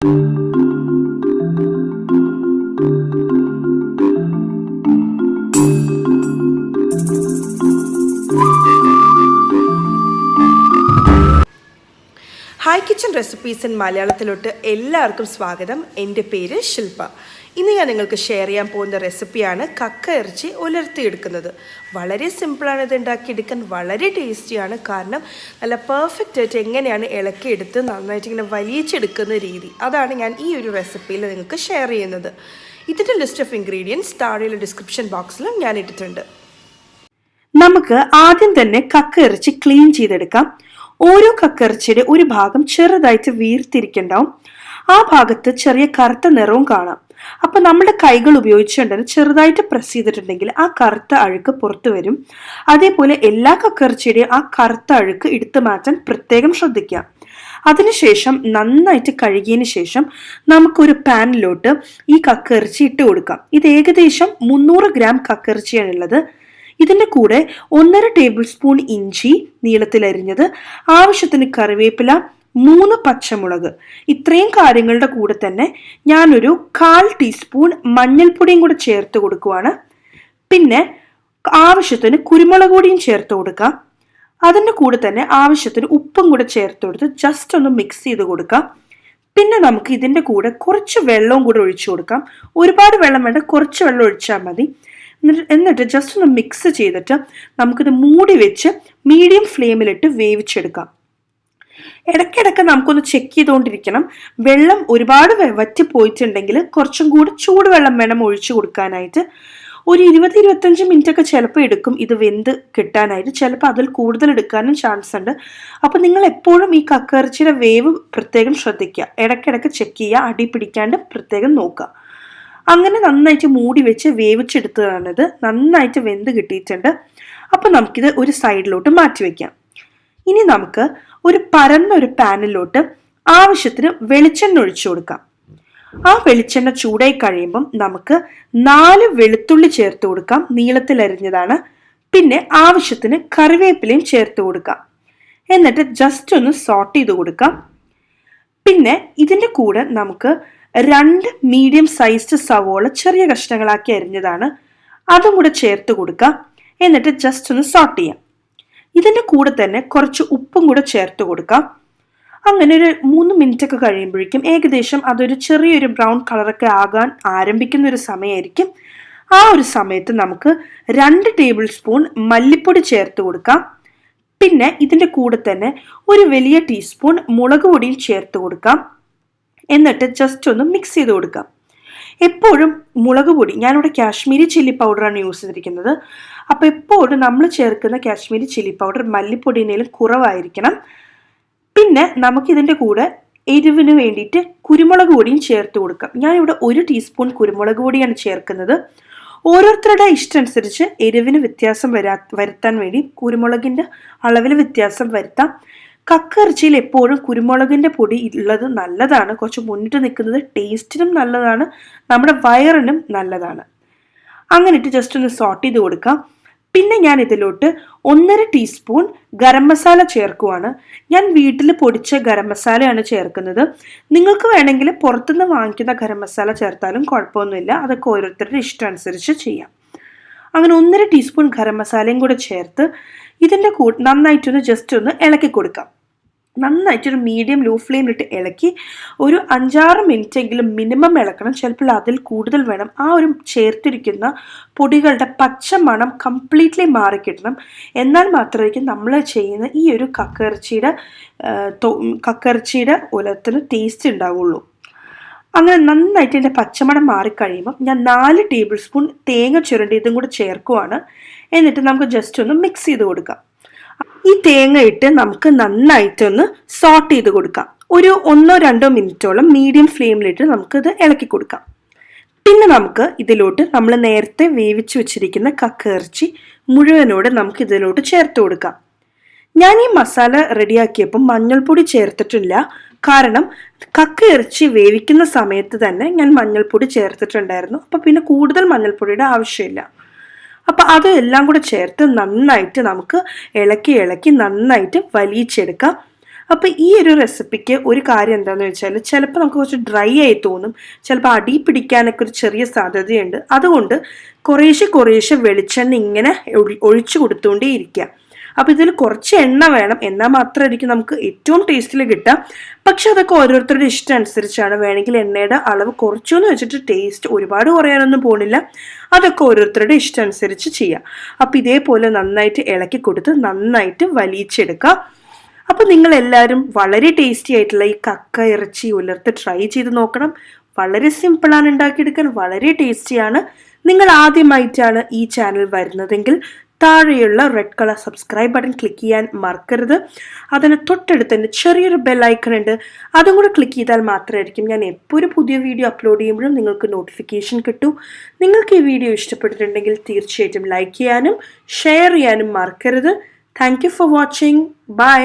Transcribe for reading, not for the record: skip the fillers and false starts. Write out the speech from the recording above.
Hi kitchen recipes in മലയാളത്തിലോട്ട് എല്ലാവർക്കും സ്വാഗതം. എൻ്റെ പേര് ശില്പ. ഇന്ന് ഞാൻ നിങ്ങൾക്ക് ഷെയർ ചെയ്യാൻ പോകുന്ന റെസിപ്പിയാണ് കക്ക ഇറച്ചി ഉലർത്തിയെടുക്കുന്നത്. വളരെ സിമ്പിളാണ് ഇത് ഉണ്ടാക്കിയെടുക്കാൻ, വളരെ ടേസ്റ്റിയാണ്. കാരണം നല്ല പെർഫെക്റ്റ് ആയിട്ട് എങ്ങനെയാണ് ഇളക്കിയെടുത്ത് നന്നായിട്ട് ഇങ്ങനെ വലിയിച്ചെടുക്കുന്ന രീതി, അതാണ് ഞാൻ ഈ ഒരു റെസിപ്പിയിൽ നിങ്ങൾക്ക് ഷെയർ ചെയ്യുന്നത്. ഇതിൻ്റെ ലിസ്റ്റ് ഓഫ് ഇൻഗ്രീഡിയൻസ് താഴെയുള്ള ഡിസ്ക്രിപ്ഷൻ ബോക്സിലും ഞാൻ ഇട്ടിട്ടുണ്ട്. നമുക്ക് ആദ്യം തന്നെ കക്ക ഇറച്ചി ക്ലീൻ ചെയ്തെടുക്കാം. ഓരോ കക്കയിറച്ചിയുടെ ഒരു ഭാഗം ചെറുതായിട്ട് വീർത്തിരിക്കുന്നുണ്ടാവും. ആ ഭാഗത്ത് ചെറിയ കറുത്ത നിറവും കാണാം. അപ്പൊ നമ്മുടെ കൈകൾ ഉപയോഗിച്ചുകൊണ്ട് ചെറുതായിട്ട് പ്രസ് ചെയ്തിട്ടുണ്ടെങ്കിൽ ആ കറുത്ത അഴുക്ക് പുറത്തു വരും. അതേപോലെ എല്ലാ കക്കയിറച്ചിയുടെയും ആ കറുത്ത അഴുക്ക് എടുത്തു മാറ്റാൻ പ്രത്യേകം ശ്രദ്ധിക്കാം. അതിനുശേഷം നന്നായിട്ട് കഴുകിയതിന് ശേഷം നമുക്കൊരു പാനിലോട്ട് ഈ കക്കയിറച്ചി ഇട്ട് കൊടുക്കാം. ഇത് ഏകദേശം 300 ഗ്രാം കക്കയിറച്ചിയാണുള്ളത്. ഇതിൻ്റെ കൂടെ 1.5 ടേബിൾ സ്പൂൺ ഇഞ്ചി നീളത്തിലരിഞ്ഞത്, ആവശ്യത്തിന് കറിവേപ്പില, 3 പച്ചമുളക്, ഇത്രയും കാര്യങ്ങളുടെ കൂടെ തന്നെ ഞാനൊരു 1/4 ടീസ്പൂൺ മഞ്ഞൾപ്പൊടിയും കൂടെ ചേർത്ത് കൊടുക്കുവാണ്. പിന്നെ ആവശ്യത്തിന് കുരുമുളക് പൊടിയും ചേർത്ത് കൊടുക്കാം. അതിൻ്റെ കൂടെ തന്നെ ആവശ്യത്തിന് ഉപ്പും കൂടെ ചേർത്ത് കൊടുത്ത് ജസ്റ്റ് ഒന്ന് മിക്സ് ചെയ്ത് കൊടുക്കാം. പിന്നെ നമുക്ക് ഇതിൻ്റെ കൂടെ കുറച്ച് വെള്ളവും കൂടെ ഒഴിച്ചു കൊടുക്കാം. ഒരുപാട് വെള്ളം വേണ്ട, കുറച്ച് വെള്ളം ഒഴിച്ചാൽ മതി. എന്നിട്ട് ജസ്റ്റ് ഒന്ന് മിക്സ് ചെയ്തിട്ട് നമുക്കിത് മൂടി വെച്ച് മീഡിയം ഫ്ലെയിമിലിട്ട് വേവിച്ചെടുക്കാം. ഇടയ്ക്കിടയ്ക്ക് നമുക്കൊന്ന് ചെക്ക് ചെയ്തുകൊണ്ടിരിക്കണം. വെള്ളം ഒരുപാട് വറ്റിപ്പോയിട്ടുണ്ടെങ്കിൽ കുറച്ചും കൂടി ചൂടുവെള്ളം വേണം ഒഴിച്ചു കൊടുക്കാനായിട്ട്. ഒരു 20-25 മിനിറ്റ് ഒക്കെ ചിലപ്പോൾ എടുക്കും ഇത് വെന്ത് കിട്ടാനായിട്ട്. ചിലപ്പോൾ അതിൽ കൂടുതൽ എടുക്കാനും ചാൻസ് ഉണ്ട്. അപ്പം നിങ്ങൾ എപ്പോഴും ഈ കക്കയിറച്ചിയുടെ വേവ് പ്രത്യേകം ശ്രദ്ധിക്കുക. ഇടയ്ക്കിടയ്ക്ക് ചെക്ക് ചെയ്യുക, അടി പിടിക്കാണ്ട് പ്രത്യേകം നോക്കുക. അങ്ങനെ നന്നായിട്ട് മൂടി വെച്ച് വേവിച്ചെടുത്തതാണിത്. നന്നായിട്ട് വെന്ത് കിട്ടിയിട്ടുണ്ട്. അപ്പം നമുക്കിത് ഒരു സൈഡിലോട്ട് മാറ്റി വയ്ക്കാം. ഇനി നമുക്ക് ഒരു പരന്നൊരു പാനിലോട്ട് ആവശ്യത്തിന് വെളിച്ചെണ്ണ ഒഴിച്ചു കൊടുക്കാം. ആ വെളിച്ചെണ്ണ ചൂടായി കഴിയുമ്പം നമുക്ക് 4 വെളുത്തുള്ളി ചേർത്ത് കൊടുക്കാം, നീളത്തിലരിഞ്ഞതാണ്. പിന്നെ ആവശ്യത്തിന് കറിവേപ്പിലയും ചേർത്ത് കൊടുക്കാം. എന്നിട്ട് ജസ്റ്റ് ഒന്ന് സോട്ട് ചെയ്ത് കൊടുക്കാം. പിന്നെ ഇതിൻ്റെ കൂടെ നമുക്ക് 2 മീഡിയം സൈസ്ഡ് സവോള ചെറിയ കഷ്ണങ്ങളാക്കി അരിഞ്ഞതാണ്, അതും കൂടെ ചേർത്ത് കൊടുക്കാം. എന്നിട്ട് ജസ്റ്റ് ഒന്ന് സോട്ട് ചെയ്യാം. ഇതിൻ്റെ കൂടെ തന്നെ കുറച്ച് ഉപ്പും കൂടെ ചേർത്ത് കൊടുക്കാം. അങ്ങനെ ഒരു 3 മിനിറ്റ് ഒക്കെ കഴിയുമ്പോഴേക്കും ഏകദേശം അതൊരു ചെറിയൊരു ബ്രൗൺ കളറൊക്കെ ആകാൻ ആരംഭിക്കുന്ന ഒരു സമയമായിരിക്കും. ആ ഒരു സമയത്ത് നമുക്ക് 2 ടേബിൾ സ്പൂൺ മല്ലിപ്പൊടി ചേർത്ത് കൊടുക്കാം. പിന്നെ ഇതിൻ്റെ കൂടെ തന്നെ ഒരു വലിയ ടീസ്പൂൺ മുളക് പൊടിയും ചേർത്ത് കൊടുക്കാം. എന്നിട്ട് ജസ്റ്റ് ഒന്ന് മിക്സ് ചെയ്ത് കൊടുക്കാം. എപ്പോഴും മുളക് പൊടി, ഞാനിവിടെ കാശ്മീരി ചില്ലി പൗഡറാണ് യൂസ് ചെയ്തിരിക്കുന്നത്. അപ്പോൾ എപ്പോഴും നമ്മൾ ചേർക്കുന്ന കാശ്മീരി ചില്ലി പൗഡർ മല്ലിപ്പൊടിനേലും കുറവായിരിക്കണം. പിന്നെ നമുക്കിതിൻ്റെ കൂടെ എരിവിന് വേണ്ടിയിട്ട് കുരുമുളക് പൊടിയും ചേർത്ത് കൊടുക്കാം. ഞാനിവിടെ 1 ടീസ്പൂൺ കുരുമുളക് പൊടിയാണ് ചേർക്കുന്നത്. ഓരോരുത്തരുടെ ഇഷ്ടം അനുസരിച്ച് എരിവിന് വ്യത്യാസം വരുത്താൻ വേണ്ടി കുരുമുളകിൻ്റെ അളവിൽ വ്യത്യാസം വരുത്താം. കക്കയിറച്ചിയിൽ എപ്പോഴും കുരുമുളകിൻ്റെ പൊടി ഉള്ളത് നല്ലതാണ്. കുറച്ച് മുന്നിട്ട് നിൽക്കുന്നത് ടേസ്റ്റിനും നല്ലതാണ്, നമ്മുടെ വയറിനും നല്ലതാണ്. അങ്ങനെ ജസ്റ്റ് ഒന്ന് സോട്ട് ചെയ്ത് കൊടുക്കാം. പിന്നെ ഞാൻ ഇതിലോട്ട് 1.5 ടീസ്പൂൺ ഗരം മസാല ചേർക്കുവാണ്. ഞാൻ വീട്ടിൽ പൊടിച്ച ഗരം മസാലയാണ് ചേർക്കുന്നത്. നിങ്ങൾക്ക് വേണമെങ്കിൽ പുറത്തുനിന്ന് വാങ്ങിക്കുന്ന ഗരം മസാല ചേർത്താലും കുഴപ്പമൊന്നുമില്ല. അതൊക്കെ ഓരോരുത്തരുടെ ഇഷ്ടം അനുസരിച്ച് ചെയ്യാം. അങ്ങനെ 1.5 ടീസ്പൂൺ ഗരം മസാലയും കൂടെ ചേർത്ത് ഇതിൻ്റെ നന്നായിട്ടൊന്ന് ജസ്റ്റ് ഒന്ന് ഇളക്കി കൊടുക്കാം. നന്നായിട്ടൊരു മീഡിയം ലോ ഫ്ലെയിമിലിട്ട് ഇളക്കി ഒരു 5-6 മിനിറ്റ് എങ്കിലും മിനിമം ഇളക്കണം. ചിലപ്പോൾ അതിൽ കൂടുതൽ വേണം. ആ ഒരു ചേർത്തിരിക്കുന്ന പൊടികളുടെ പച്ച മണം കംപ്ലീറ്റ്ലി മാറിക്കിട്ടണം. എന്നാൽ മാത്രമായിരിക്കും നമ്മൾ ചെയ്യുന്ന ഈ ഒരു കക്കയിറച്ചിയുടെ ഉലത്തിന് ടേസ്റ്റ് ഉണ്ടാവുള്ളൂ. അങ്ങനെ നന്നായിട്ട് എൻ്റെ പച്ചമണം മാറിക്കഴിയുമ്പോൾ ഞാൻ 4 ടേബിൾ സ്പൂൺ തേങ്ങ ചുരണ്ടി ഇതും കൂടെ ചേർക്കുവാണ്. എന്നിട്ട് നമുക്ക് ജസ്റ്റ് ഒന്ന് മിക്സ് ചെയ്ത് കൊടുക്കാം. ഈ തേങ്ങ ഇട്ട് നമുക്ക് നന്നായിട്ടൊന്ന് സോട്ട് ചെയ്ത് കൊടുക്കാം. ഒരു 1-2 മിനിറ്റോളം മീഡിയം ഫ്ലെയിമിലിട്ട് നമുക്കിത് ഇളക്കി കൊടുക്കാം. പിന്നെ നമുക്ക് ഇതിലോട്ട് നമ്മൾ നേരത്തെ വേവിച്ച് വെച്ചിരിക്കുന്ന കക്കയിറച്ചി മുഴുവനോടെ നമുക്ക് ഇതിലോട്ട് ചേർത്ത് കൊടുക്കാം. ഞാൻ ഈ മസാല റെഡിയാക്കിയപ്പോൾ മഞ്ഞൾപ്പൊടി ചേർത്തിട്ടില്ല. കാരണം കക്കയിറച്ചി വേവിക്കുന്ന സമയത്ത് തന്നെ ഞാൻ മഞ്ഞൾപ്പൊടി ചേർത്തിട്ടുണ്ടായിരുന്നു. അപ്പോൾ പിന്നെ കൂടുതൽ മഞ്ഞൾപ്പൊടിയുടെ ആവശ്യമില്ല. അപ്പം അതെല്ലാം കൂടെ ചേർത്ത് നന്നായിട്ട് നമുക്ക് ഇളക്കി നന്നായിട്ട് വലിയിച്ചെടുക്കാം. അപ്പോൾ ഈ ഒരു റെസിപ്പിക്ക് ഒരു കാര്യം എന്താണെന്ന് വെച്ചാൽ ചിലപ്പോൾ നമുക്ക് കുറച്ച് ഡ്രൈ ആയി തോന്നും, ചിലപ്പോൾ അടി പിടിക്കാനൊക്കെ ഒരു ചെറിയ സാധ്യതയുണ്ട്. അതുകൊണ്ട് കുറേശ്ശെ വെളിച്ചെണ്ണ ഇങ്ങനെ ഒഴിച്ചു കൊടുത്തുകൊണ്ടേ ഇരിക്കുക. അപ്പോൾ ഇതിൽ കുറച്ച് എണ്ണ വേണം, എന്നാൽ മാത്രമായിരിക്കും നമുക്ക് ഏറ്റവും ടേസ്റ്റിൽ കിട്ടുക. പക്ഷെ അതൊക്കെ ഓരോരുത്തരുടെ ഇഷ്ടം അനുസരിച്ചാണ്. വേണമെങ്കിൽ എണ്ണയുടെ അളവ് കുറച്ചു എന്ന് വെച്ചിട്ട് ടേസ്റ്റ് ഒരുപാട് കുറയാനൊന്നും പോണില്ല. അതൊക്കെ ഓരോരുത്തരുടെ ഇഷ്ടം അനുസരിച്ച് ചെയ്യാം. അപ്പോൾ ഇതേപോലെ നന്നായിട്ട് ഇളക്കി കൊടുത്ത് നന്നായിട്ട് വലിച്ചെടുക്കുക. അപ്പോൾ നിങ്ങളെല്ലാവരും വളരെ ടേസ്റ്റി ആയിട്ടുള്ള ഈ കക്ക ഇറച്ചി ഉലർത്ത് ട്രൈ ചെയ്ത് നോക്കണം. വളരെ സിമ്പിളാണ് ഉണ്ടാക്കിയെടുക്കാൻ, വളരെ ടേസ്റ്റിയാണ്. നിങ്ങൾ ആദ്യമായിട്ടാണ് ഈ ചാനൽ വരുന്നതെങ്കിൽ താഴെയുള്ള red colour subscribe button click ചെയ്യാൻ മറക്കരുത്. അതിന് തൊട്ടടുത്ത് തന്നെ ചെറിയൊരു ബെൽ ഐക്കൺ ഉണ്ട്, അതും കൂടെ ക്ലിക്ക് ചെയ്താൽ മാത്രമായിരിക്കും ഞാൻ എപ്പോൾ ഒരു പുതിയ വീഡിയോ അപ്ലോഡ് ചെയ്യുമ്പോഴും നിങ്ങൾക്ക് നോട്ടിഫിക്കേഷൻ കിട്ടും. നിങ്ങൾക്ക് ഈ വീഡിയോ ഇഷ്ടപ്പെട്ടിട്ടുണ്ടെങ്കിൽ തീർച്ചയായിട്ടും ലൈക്ക് ചെയ്യാനും ഷെയർ ചെയ്യാനും മറക്കരുത്. Thank you for watching. By.